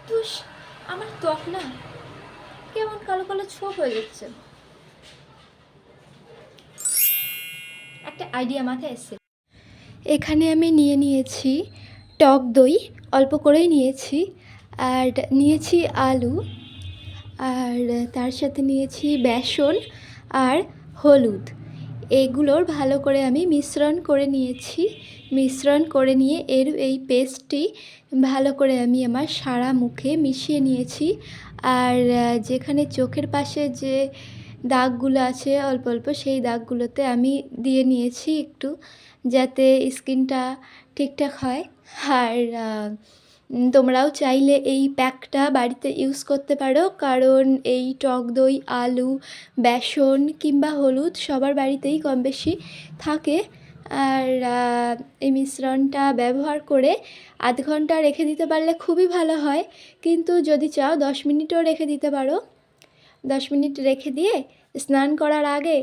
ধুস, আমার ত্বক না কেমন কালো কালো ছোপ হয়ে যাচ্ছে। একটা আইডিয়া মাথায় এসেছে। এখানে আমি নিয়েছি টক দই, অল্প করেই নিয়েছি, আর নিয়েছি আলু, আর তার সাথে নিয়েছি বেসন আর হলুদ। এগুলোর ভালো করে আমি মিশ্রণ করে নিয়েছি। মিশ্রণ করে নিয়ে এই পেস্টটি ভালো করে আমি আমার সারা মুখে মিশিয়ে নিয়েছি। আর যেখানে চোখের পাশে যে দাগগুলো আছে অল্প অল্প, সেই দাগগুলোতে আমি দিয়ে নিয়েছি একটু, যাতে স্কিনটা ঠিকঠাক হয়। আর তোমরাও চাইলে এই প্যাকটা বাড়িতে ইউজ করতে পারো, কারণ এই টক দই, আলু, বেসন কিংবা হলুদ সবার বাড়িতেই কম বেশি থাকে। আর এই মিশ্রণটা ব্যবহার করে আধ ঘন্টা রেখে দিতে পারলে খুবই ভালো হয়, কিন্তু যদি চাও 10 মিনিটও রেখে দিতে পারো। 10 মিনিট রেখে দিয়ে স্নান করার আগে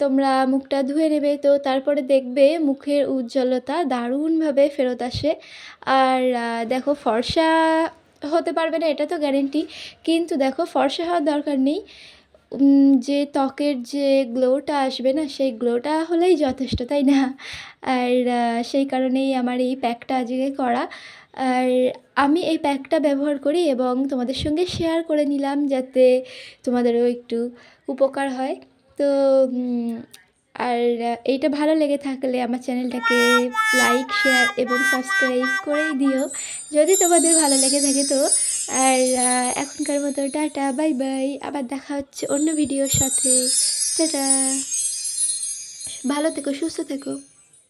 তোমরা মুখটা ধুয়ে নেবে, তো তারপরে দেখবে মুখের উজ্জ্বলতা দারুণভাবে ফেরত আসে। আর দেখো, ফর্সা হতে পারবে না এটা তো গ্যারেন্টি, কিন্তু দেখো ফর্সা হওয়ার দরকার নেই। যে ত্বকের যে গ্লোটা আসবে না, সেই গ্লোটা হলেই যথেষ্ট, তাই না? আর সেই কারণেই আমার এই প্যাকটা আজকে করা। আর আমি এই প্যাকটা ব্যবহার করি এবং তোমাদের সঙ্গে শেয়ার করে নিলাম, যাতে তোমাদেরও একটু উপকার হয়। তো আর এইটা ভালো লেগে থাকলে আমার চ্যানেলটাকে লাইক, শেয়ার এবং সাবস্ক্রাইব করেই দিও, যদি তোমাদের ভালো লেগে থাকে তো। আর এখনকার মতো টাটা, বাই বাই, আবার দেখা হচ্ছে অন্য ভিডিওর সাথে। টাটা, ভালো থেকো, সুস্থ থেকো।